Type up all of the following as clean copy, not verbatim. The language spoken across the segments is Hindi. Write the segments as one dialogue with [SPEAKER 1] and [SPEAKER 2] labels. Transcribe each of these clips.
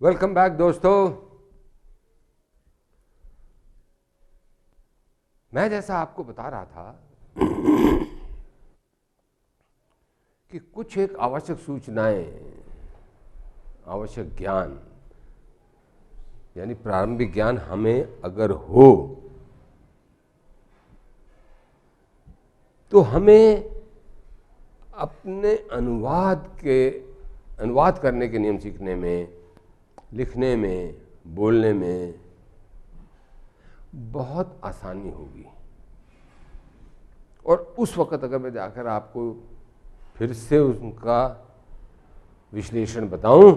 [SPEAKER 1] वेलकम बैक दोस्तों। मैं जैसा आपको बता रहा था कि कुछ एक आवश्यक सूचनाएं, आवश्यक ज्ञान यानी प्रारंभिक ज्ञान हमें अगर हो तो हमें अपने अनुवाद करने के नियम सीखने में, लिखने में, बोलने में बहुत आसानी होगी। और उस वक़्त अगर मैं जाकर आपको फिर से उनका विश्लेषण बताऊं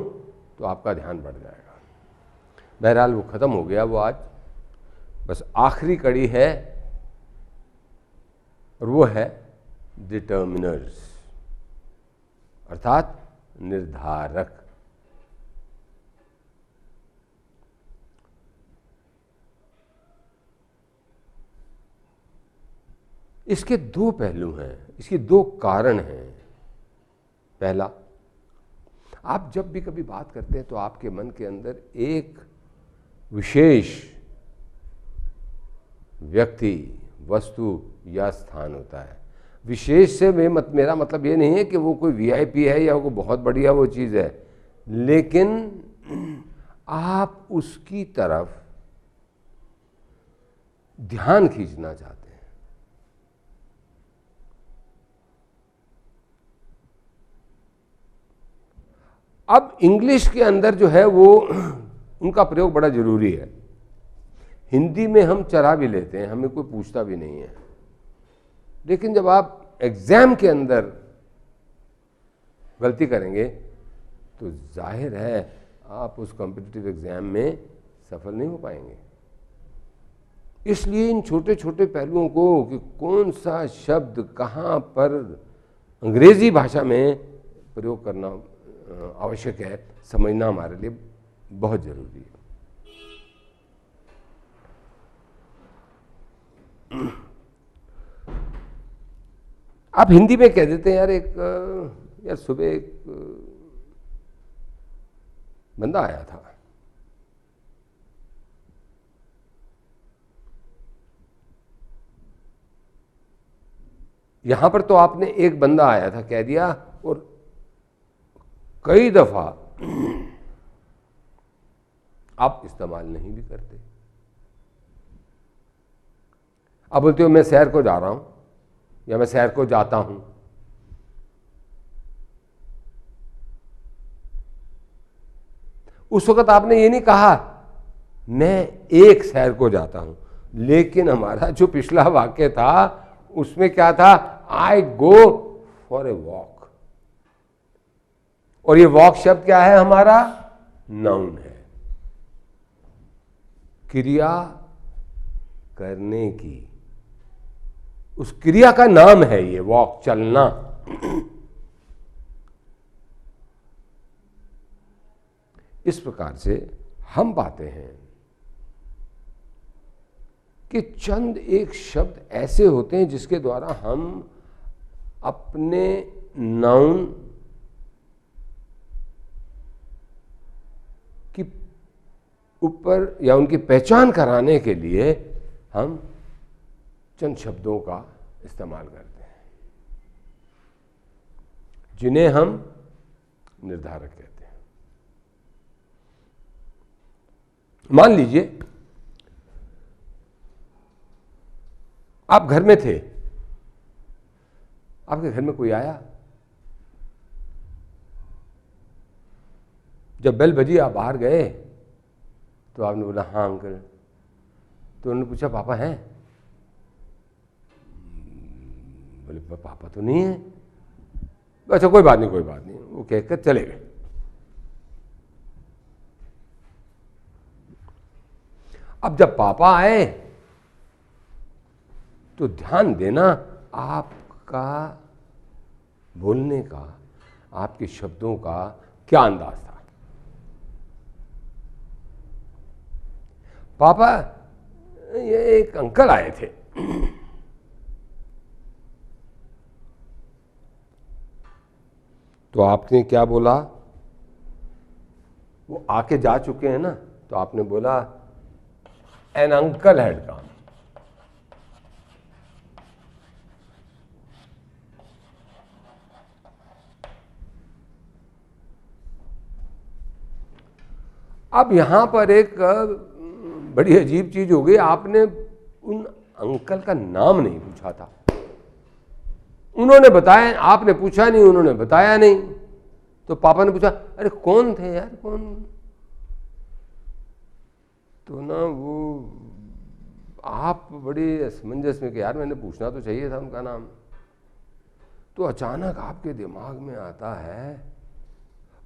[SPEAKER 1] तो आपका ध्यान बढ़ जाएगा। बहरहाल वो ख़त्म हो गया, वो आज बस आखिरी कड़ी है और वो है डिटर्मिनर्स, अर्थात निर्धारक। इसके दो पहलू हैं, इसके दो कारण हैं। पहला, आप जब भी कभी बात करते हैं तो आपके मन के अंदर एक विशेष व्यक्ति, वस्तु या स्थान होता है। विशेष से मेरा मतलब ये नहीं है कि वो कोई वीआईपी है या कोई बहुत बढ़िया वो चीज़ है, लेकिन आप उसकी तरफ ध्यान खींचना चाहते हैं। अब इंग्लिश के अंदर जो है वो उनका प्रयोग बड़ा जरूरी है। हिंदी में हम चला भी लेते हैं, हमें कोई पूछता भी नहीं है, लेकिन जब आप एग्जाम के अंदर गलती करेंगे तो जाहिर है आप उस कॉम्पिटिटिव एग्जाम में सफल नहीं हो पाएंगे। इसलिए इन छोटे छोटे पहलुओं को कि कौन सा शब्द कहाँ पर अंग्रेजी भाषा में प्रयोग करना आवश्यक है, समझना हमारे लिए बहुत जरूरी है। आप हिंदी में कह देते हैं यार सुबह एक बंदा आया था, यहां पर तो आपने एक बंदा आया था कह दिया और कई दफा आप इस्तेमाल नहीं भी करते। आप बोलते हो मैं शहर को जा रहा हूं या मैं शहर को जाता हूं। उस वक्त आपने ये नहीं कहा मैं एक शहर को जाता हूं, लेकिन हमारा जो पिछला वाक्य था उसमें क्या था, आई गो फॉर ए वॉक। और ये वॉक शब्द क्या है, हमारा नाउन है, क्रिया करने की, उस क्रिया का नाम है ये वॉक, चलना। इस प्रकार से हम पाते हैं कि चंद एक शब्द ऐसे होते हैं जिसके द्वारा हम अपने नाउन की ऊपर या उनकी पहचान कराने के लिए हम चंद शब्दों का इस्तेमाल करते हैं जिन्हें हम निर्धारक कहते हैं। मान लीजिए आप घर में थे, आपके घर में कोई आया, जब बेल बजी आप बाहर गए तो आपने बोला हाँ अंकल। तो उन्होंने पूछा पापा हैं? बोले पापा तो नहीं है। अच्छा कोई बात नहीं, कोई बात नहीं, वो कहकर चले गए। अब जब पापा आए तो ध्यान देना आपका बोलने का, आपके शब्दों का क्या अंदाज था। पापा ये एक अंकल आए थे, तो आपने क्या बोला, वो आके जा चुके हैं ना, तो आपने बोला एन अंकल हैड कम। अब यहां पर एक बड़ी अजीब चीज हो गई, आपने उन अंकल का नाम नहीं पूछा था। उन्होंने बताया, आपने पूछा नहीं, उन्होंने बताया नहीं, तो पापा ने पूछा अरे कौन थे यार, कौन? तो ना वो आप बड़ी असमंजस में कि यार मैंने पूछना तो चाहिए था उनका नाम। तो अचानक आपके दिमाग में आता है,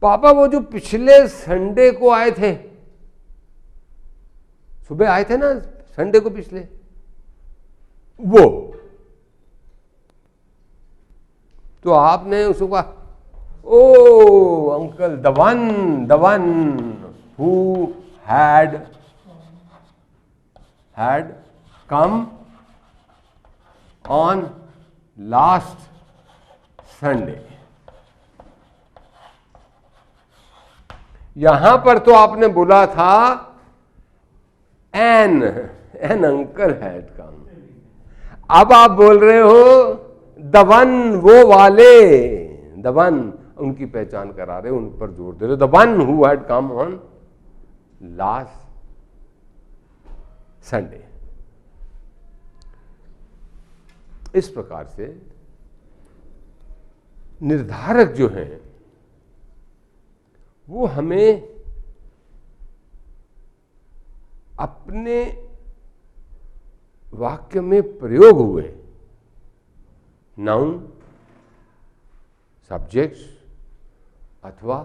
[SPEAKER 1] पापा वो जो पिछले संडे को आए थे, सुबह आए थे ना संडे को पिछले, वो। तो आपने उसको कहा oh uncle, the one who had come on last Sunday. यहां पर तो आपने बोला था एन अंकल हैड कम। अब आप बोल रहे हो द वन, वो वाले, द वन, उनकी पहचान करा रहे, उन पर जोर दे रहे, the one who had come on last Sunday. इस प्रकार से निर्धारक जो हैं वो हमें अपने वाक्य में प्रयोग हुए नाउन, सब्जेक्ट्स अथवा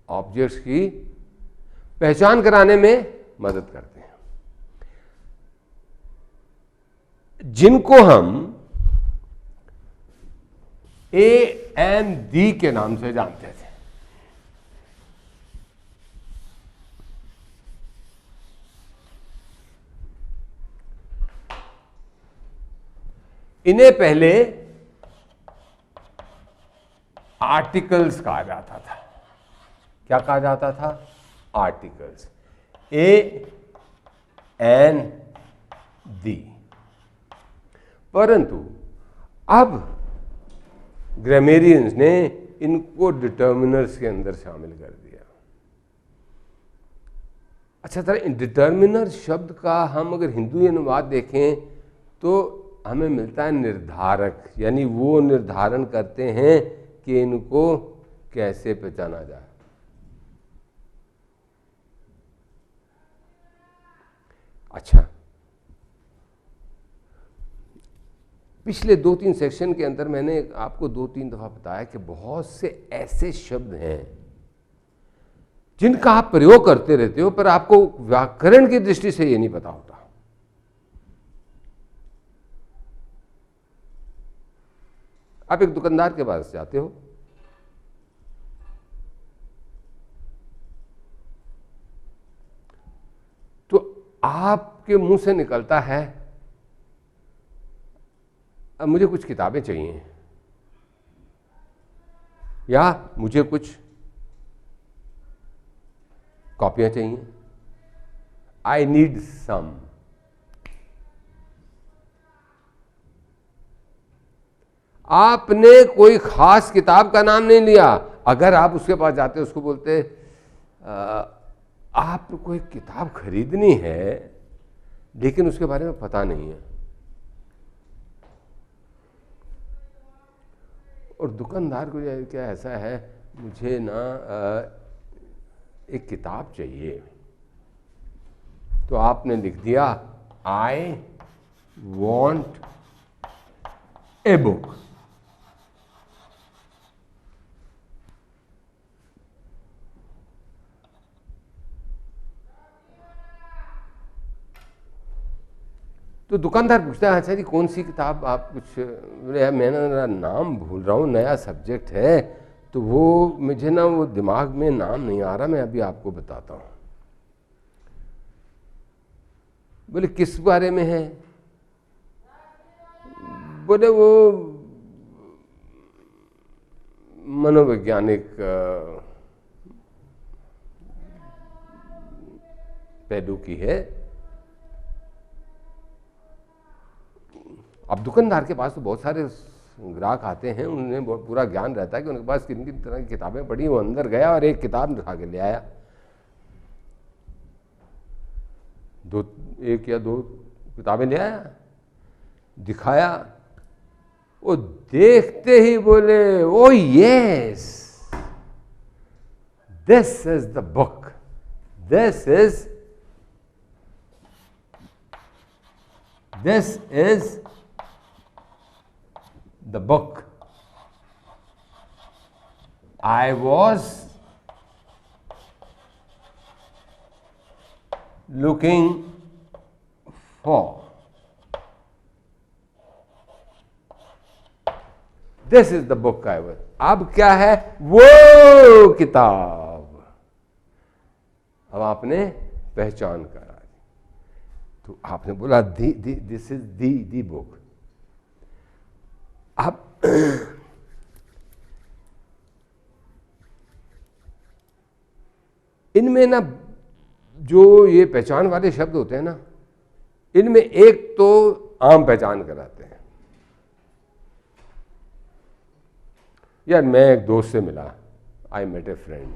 [SPEAKER 1] ऑब्जेक्ट्स की पहचान कराने में मदद करते हैं, जिनको हम ए एंड दी के नाम से जानते थे। इन्हें पहले आर्टिकल्स कहा जाता था। क्या कहा जाता था? आर्टिकल्स, ए एन दी। परंतु अब ग्रामेरियंस ने इनको डिटर्मिनर्स के अंदर शामिल कर दिया। अच्छा तरह डिटर्मिनर शब्द का हम अगर हिंदी अनुवाद देखें तो हमें मिलता है निर्धारक, यानी वो निर्धारण करते हैं कि इनको कैसे पहचाना जाए। अच्छा, पिछले 2-3 सेक्शन के अंदर मैंने आपको 2-3 दफा बताया कि बहुत से ऐसे शब्द हैं जिनका आप प्रयोग करते रहते हो पर आपको व्याकरण की दृष्टि से ये नहीं पता होता। आप एक दुकानदार के पास जाते हो, तो आपके मुंह से निकलता है अब मुझे कुछ किताबें चाहिए या मुझे कुछ कॉपियां चाहिए, आई नीड सम। आपने कोई खास किताब का नाम नहीं लिया। अगर आप उसके पास जाते उसको बोलते आपको एक किताब खरीदनी है लेकिन उसके बारे में पता नहीं है, और दुकानदार को क्या ऐसा है, मुझे ना एक किताब चाहिए, तो आपने लिख दिया आई वॉन्ट ए बुक। तो दुकानदार पूछता है अच्छा जी कौन सी किताब आप कुछ, मैं ना नाम भूल रहा हूँ, नया सब्जेक्ट है तो वो मुझे ना वो दिमाग में नाम नहीं आ रहा, मैं अभी आपको बताता हूँ। बोले किस बारे में है? बोले वो मनोवैज्ञानिक पहलू की है। अब दुकानदार के पास तो बहुत सारे ग्राहक आते हैं, उन्हें बहुत पूरा ज्ञान रहता है कि उनके पास किन किन तरह की किताबें पढ़ी। वो अंदर गया और एक किताब उठा के ले आया, एक या दो किताबें ले आया, दिखाया। वो देखते ही बोले, ओ yes, this is the book, this is the book I was looking for. This is the book I was. अब क्या है? वो किताब। अब आपने पहचान करा, तो आपने बोला दिस इज दी बुक। अब इनमें ना जो ये पहचान वाले शब्द होते हैं ना, इनमें एक तो आम पहचान कराते हैं। यार मैं एक दोस्त से मिला, आई मेट ए फ्रेंड।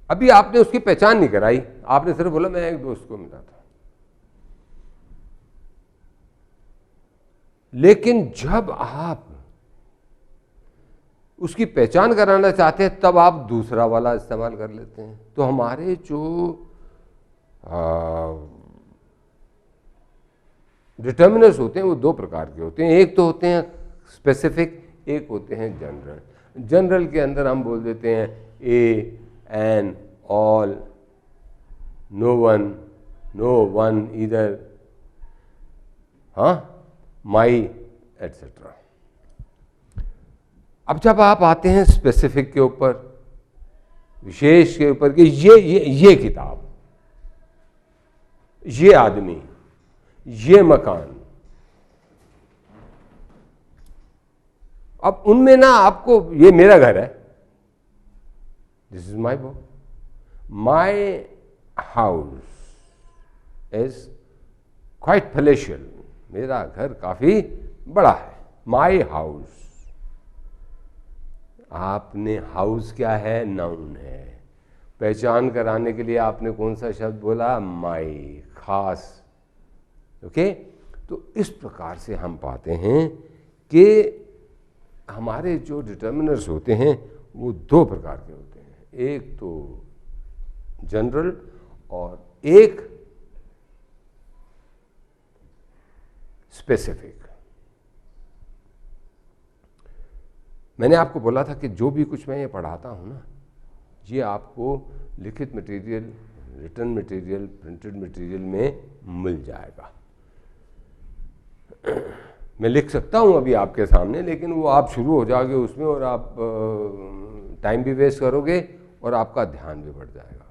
[SPEAKER 1] अभी आपने उसकी पहचान नहीं कराई, आपने सिर्फ बोला मैं एक दोस्त को मिला था। लेकिन जब आप उसकी पहचान कराना चाहते हैं तब आप दूसरा वाला इस्तेमाल कर लेते हैं। तो हमारे जो डिटर्मिनर्स होते हैं वो दो प्रकार के होते हैं। एक तो होते हैं स्पेसिफिक, एक होते हैं जनरल। जनरल के अंदर हम बोल देते हैं a, an, all, no one, either, हाँ, माई, एटसेट्रा। अब जब आप आते हैं स्पेसिफिक के ऊपर, विशेष के ऊपर कि ये किताब, ये आदमी, ये मकान, अब उनमें ना आपको, ये मेरा घर है, this is my book, my house is quite palatial, मेरा घर काफी बड़ा है, माई हाउस। आपने हाउस क्या है? नाउन है। पहचान कराने के लिए आपने कौन सा शब्द बोला? माई, खास। ओके, तो इस प्रकार से हम पाते हैं कि हमारे जो डिटर्मिनर्स होते हैं वो दो प्रकार के होते हैं, एक तो जनरल और एक स्पेसिफिक। मैंने आपको बोला था कि जो भी कुछ मैं ये पढ़ाता हूँ ना, ये आपको लिखित material, written material, printed material में मिल जाएगा। मैं लिख सकता हूँ अभी आपके सामने, लेकिन वो आप शुरू हो जाओगे उसमें और आप टाइम भी वेस्ट करोगे और आपका ध्यान भी बढ़ जाएगा।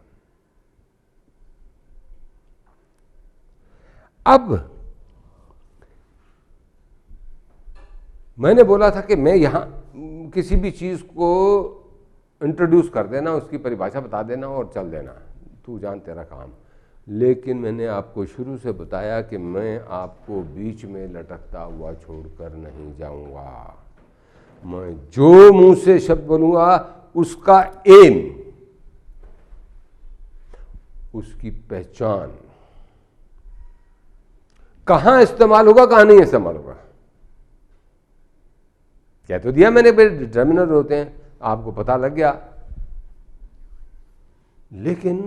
[SPEAKER 1] अब मैंने बोला था कि मैं यहाँ किसी भी चीज़ को इंट्रोड्यूस कर देना, उसकी परिभाषा बता देना और चल देना, तू जान तेरा काम। लेकिन मैंने आपको शुरू से बताया कि मैं आपको बीच में लटकता हुआ छोड़कर नहीं जाऊंगा। मैं जो मुंह से शब्द बोलूंगा उसका एम, उसकी पहचान, कहां इस्तेमाल होगा कहां नहीं इस्तेमाल होगा, कह तो दिया मैंने, डिटर्मिनर होते हैं, आपको पता लग गया। लेकिन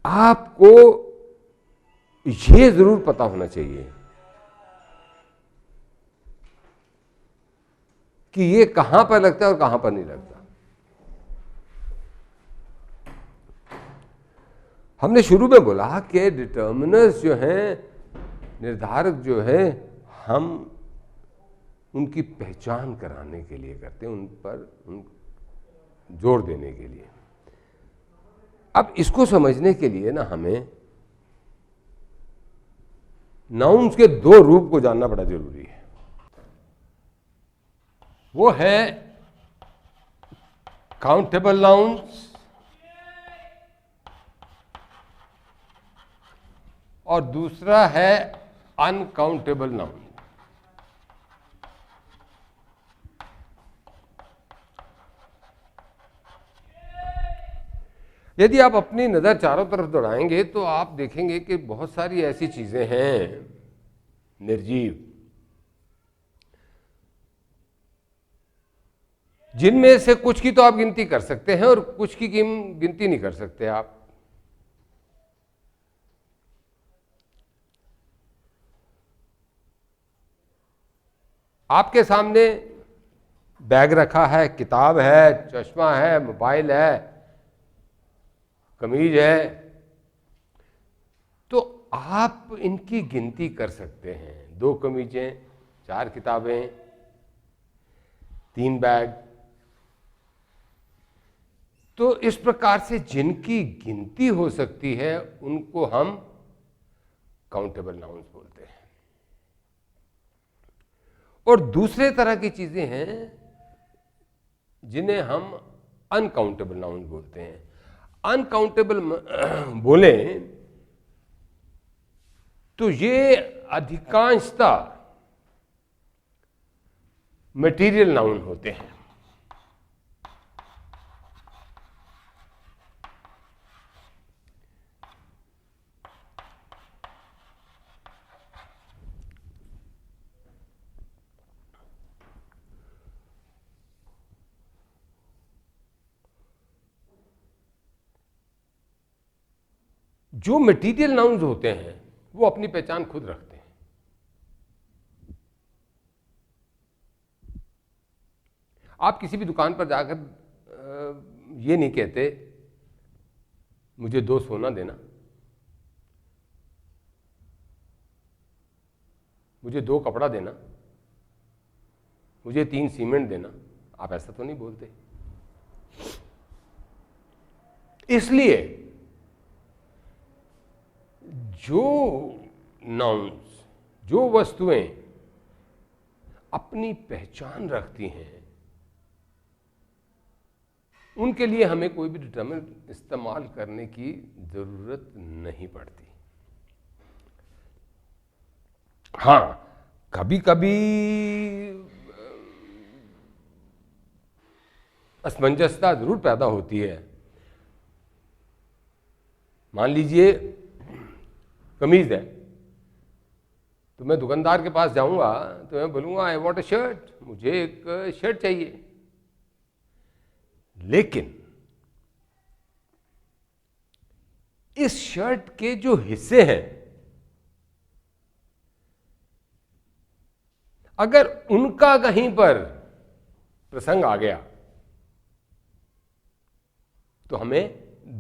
[SPEAKER 1] आपको यह जरूर पता होना चाहिए कि ये कहां पर लगता है और कहां पर नहीं लगता। हमने शुरू में बोला कि डिटर्मिनर्स जो हैं, निर्धारक जो है, हम उनकी पहचान कराने के लिए करते हैं, उन पर जोर देने के लिए। अब इसको समझने के लिए ना हमें नाउन्स के दो रूप को जानना बड़ा जरूरी है। वो है काउंटेबल नाउन्स और दूसरा है अनकाउंटेबल नाउन। यदि आप अपनी नज़र चारों तरफ दौड़ाएंगे तो आप देखेंगे कि बहुत सारी ऐसी चीज़ें हैं निर्जीव जिनमें से कुछ की तो आप गिनती कर सकते हैं और कुछ की गिनती नहीं कर सकते आप। आपके सामने बैग रखा है, किताब है, चश्मा है, मोबाइल है, कमीज है, तो आप इनकी गिनती कर सकते हैं। 2 कमीजें, 4 किताबें, 3 बैग। तो इस प्रकार से जिनकी गिनती हो सकती है उनको हम काउंटेबल नाउन्स बोलते हैं। और दूसरे तरह की चीजें हैं जिन्हें हम अनकाउंटेबल नाउन्स बोलते हैं। अनकाउंटेबल बोले तो ये अधिकांशतः मटेरियल नाउन होते हैं। जो मटेरियल नाउन्स होते हैं वो अपनी पहचान खुद रखते हैं। आप किसी भी दुकान पर जाकर ये नहीं कहते मुझे 2 सोना देना, मुझे 2 कपड़ा देना, मुझे 3 सीमेंट देना। आप ऐसा तो नहीं बोलते। इसलिए जो नाउन्स, जो वस्तुएं अपनी पहचान रखती हैं उनके लिए हमें कोई भी डिटरमिनेंट इस्तेमाल करने की जरूरत नहीं पड़ती। हाँ, कभी कभी असमंजसता जरूर पैदा होती है। मान लीजिए कमीज है तो मैं दुकानदार के पास जाऊंगा तो मैं बोलूंगा आई वांट अ शर्ट, मुझे एक शर्ट चाहिए। लेकिन इस शर्ट के जो हिस्से हैं अगर उनका कहीं पर प्रसंग आ गया तो हमें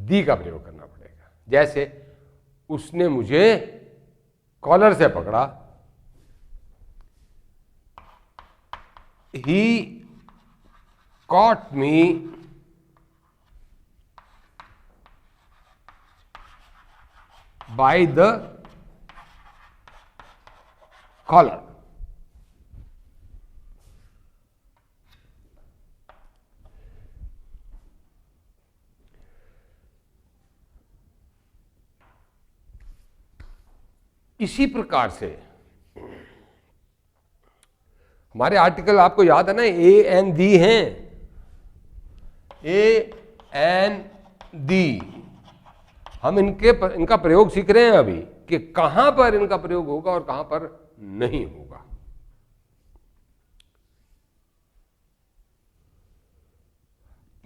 [SPEAKER 1] दी का प्रयोग करना पड़ेगा। जैसे उसने मुझे कॉलर से पकड़ा, ही caught me by the collar। इसी प्रकार से हमारे आर्टिकल आपको याद है ना, ए एन दी हैं, ए एन दी। हम इनका प्रयोग सीख रहे हैं अभी कि कहां पर इनका प्रयोग होगा और कहां पर नहीं होगा।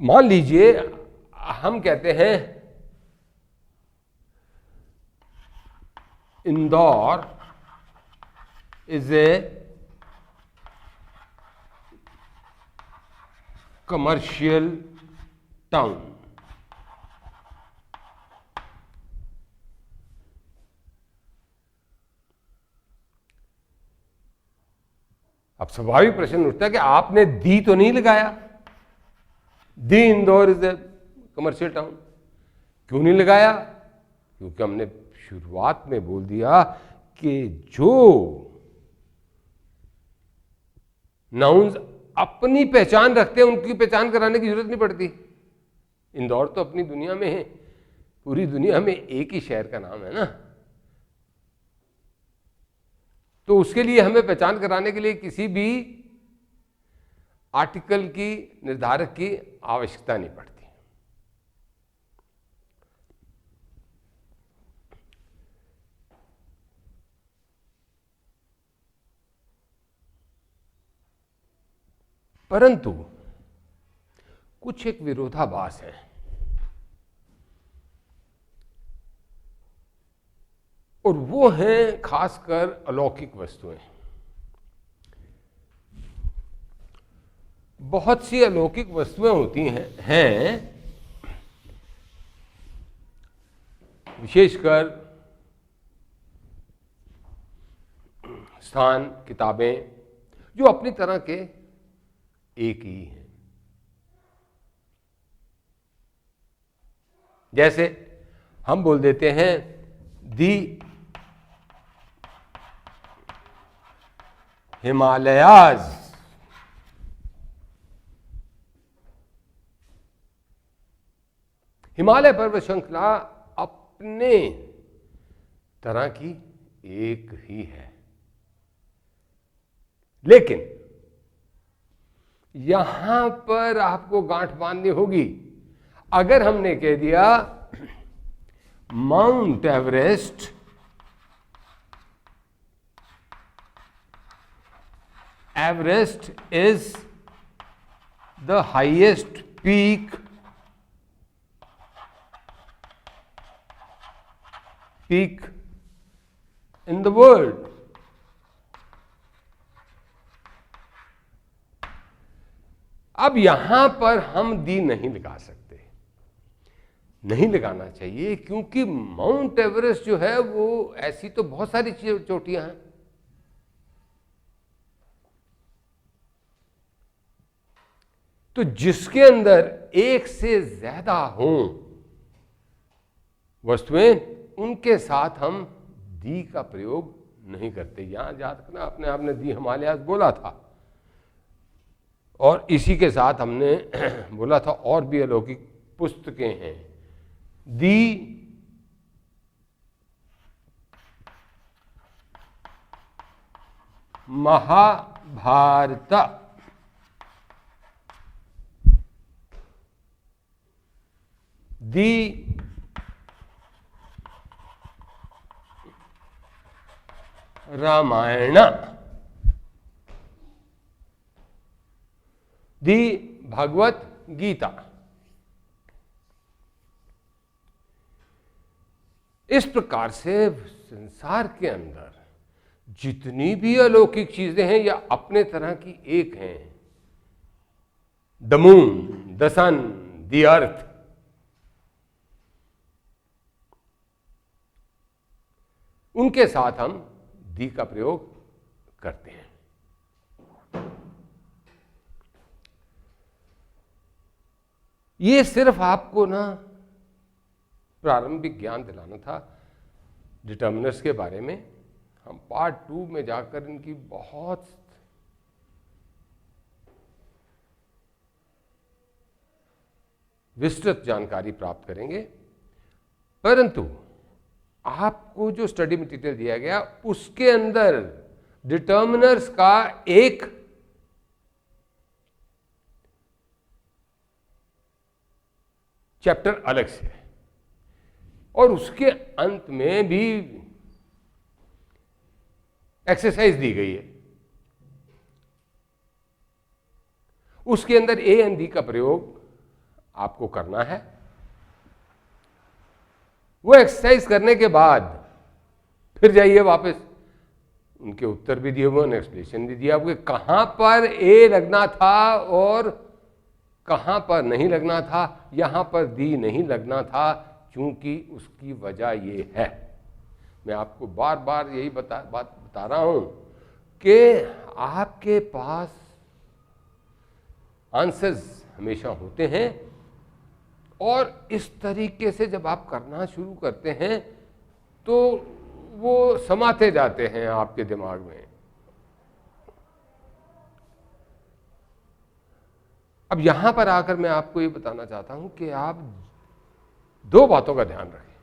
[SPEAKER 1] मान लीजिए हम कहते हैं Indore is a commercial town. अब स्वाभाविक प्रश्न उठता है कि आपने दी तो नहीं लगाया, the Indore is a commercial town. क्यों नहीं लगाया? क्योंकि हमने शुरुआत में बोल दिया कि जो नाउन्स अपनी पहचान रखते हैं, उनकी पहचान कराने की जरूरत नहीं पड़ती। इंदौर तो अपनी दुनिया में है, पूरी दुनिया में एक ही शहर का नाम है ना, तो उसके लिए हमें पहचान कराने के लिए किसी भी आर्टिकल की, निर्धारक की आवश्यकता नहीं पड़ती। परंतु कुछ एक विरोधाभास है, और वो हैं खासकर अलौकिक वस्तुएं। बहुत सी अलौकिक वस्तुएं होती हैं विशेषकर स्थान, किताबें, जो अपनी तरह के एक ही हैं। जैसे हम बोल देते हैं दी हिमालयाज, हिमालय पर्वत श्रृंखला अपने तरह की एक ही है, लेकिन यहां पर आपको गांठ बांधनी होगी। अगर हमने कह दिया mount Everest is the highest peak in the world, अब यहां पर हम दी नहीं लगा सकते, नहीं लगाना चाहिए, क्योंकि माउंट एवरेस्ट जो है वो ऐसी तो बहुत सारी चोटियां हैं, तो जिसके अंदर एक से ज्यादा हों वस्तुएं, उनके साथ हम दी का प्रयोग नहीं करते। यहां याद रखना, अपने आपने दी हिमालयाज बोला था, और इसी के साथ हमने बोला था और भी अलौकिक पुस्तकें हैं। दी महाभारत, दी रामायण, दी भगवत गीता। इस प्रकार से संसार के अंदर जितनी भी अलौकिक चीजें हैं या अपने तरह की एक हैं, the moon, the sun, the earth, उनके साथ हम दी का प्रयोग करते हैं। ये सिर्फ आपको ना प्रारंभिक ज्ञान दिलाना था डिटर्मिनर्स के बारे में। हम पार्ट 2 में जाकर इनकी बहुत विस्तृत जानकारी प्राप्त करेंगे, परंतु आपको जो स्टडी मटेरियल दिया गया उसके अंदर डिटर्मिनर्स का एक चैप्टर अलग से है, और उसके अंत में भी एक्सरसाइज दी गई है। उसके अंदर ए एंड डी का प्रयोग आपको करना है। वो एक्सरसाइज करने के बाद फिर जाइए वापस, उनके उत्तर भी दिए हुए, एक्सप्लेनेशन भी दिया हुआ, कहां पर ए लगना था और कहां पर नहीं लगना था। यहां पर दी नहीं लगना था, क्योंकि उसकी वजह ये है, मैं आपको बार बार यही बात बता रहा हूं कि आपके पास आंसर्स हमेशा होते हैं, और इस तरीके से जब आप करना शुरू करते हैं तो वो समाते जाते हैं आपके दिमाग में। अब यहां पर आकर मैं आपको ये बताना चाहता हूं कि आप दो बातों का ध्यान रखें।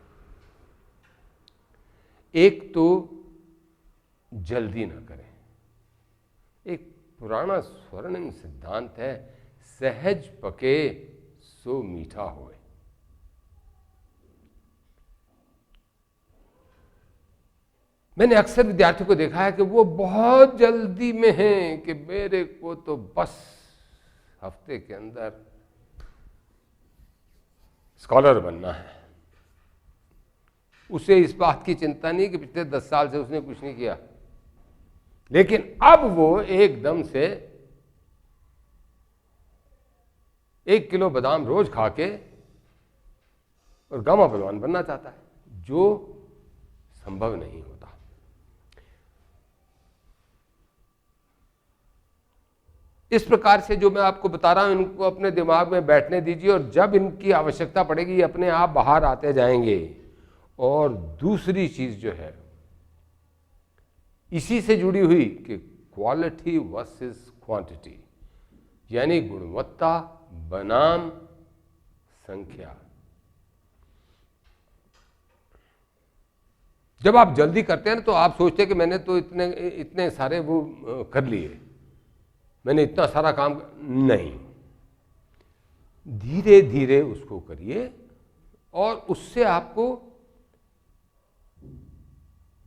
[SPEAKER 1] एक तो जल्दी ना करें। एक पुराना स्वर्णिम सिद्धांत है, सहज पके सो मीठा होए। मैंने अक्सर विद्यार्थियों को देखा है कि वो बहुत जल्दी में हैं कि मेरे को तो बस हफ्ते के अंदर स्कॉलर बनना है। उसे इस बात की चिंता नहीं कि पिछले 10 साल से उसने कुछ नहीं किया, लेकिन अब वो एकदम से 1 किलो बादाम रोज खा के और गामा पहलवान बनना चाहता है, जो संभव नहीं होता। इस प्रकार से जो मैं आपको बता रहा हूं, इनको अपने दिमाग में बैठने दीजिए, और जब इनकी आवश्यकता पड़ेगी ये अपने आप बाहर आते जाएंगे। और दूसरी चीज जो है इसी से जुड़ी हुई कि क्वालिटी वर्सेस क्वांटिटी, यानी गुणवत्ता बनाम संख्या। जब आप जल्दी करते हैं ना तो आप सोचते हैं कि मैंने तो इतने सारे वो कर लिए, मैंने इतना सारा काम नहीं। धीरे धीरे उसको करिए और उससे आपको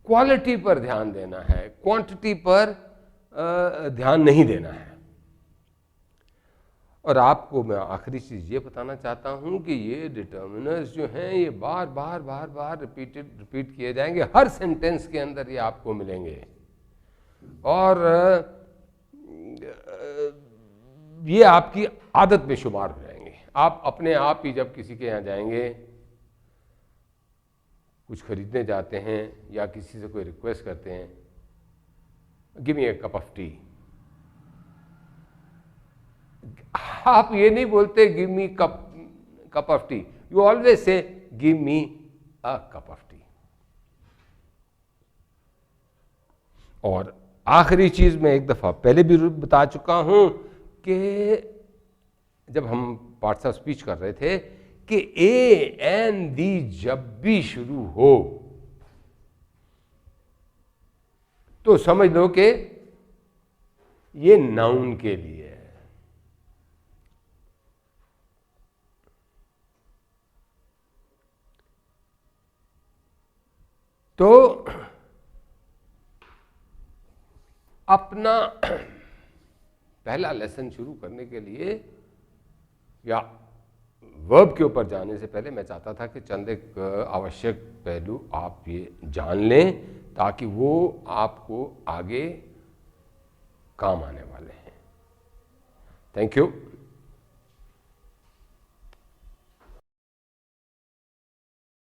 [SPEAKER 1] क्वालिटी पर ध्यान देना है, क्वांटिटी पर ध्यान नहीं देना है। और आपको मैं आखिरी चीज ये बताना चाहता हूं कि ये डिटर्मिनर्स जो हैं ये बार बार रिपीट किए जाएंगे, हर सेंटेंस के अंदर ये आपको मिलेंगे। और ये आपकी आदत में शुमार हो जाएंगे। आप अपने आप ही जब किसी के यहाँ जाएंगे, कुछ खरीदने जाते हैं या किसी से कोई रिक्वेस्ट करते हैं, give me A cup of T, आप ये नहीं बोलते give me cup of T, you always say give me a cup of T. और आखिरी चीज मैं एक दफा पहले भी बता चुका हूं कि जब हम पार्ट्स ऑफ स्पीच कर रहे थे कि ए एन दी जब भी शुरू हो तो समझ लो कि ये नाउन के लिए है। तो अपना पहला लेसन शुरू करने के लिए या वर्ब के ऊपर जाने से पहले मैं चाहता था कि चंद एक आवश्यक पहलू आप ये जान लें ताकि वो आपको आगे काम आने वाले हैं। Thank you.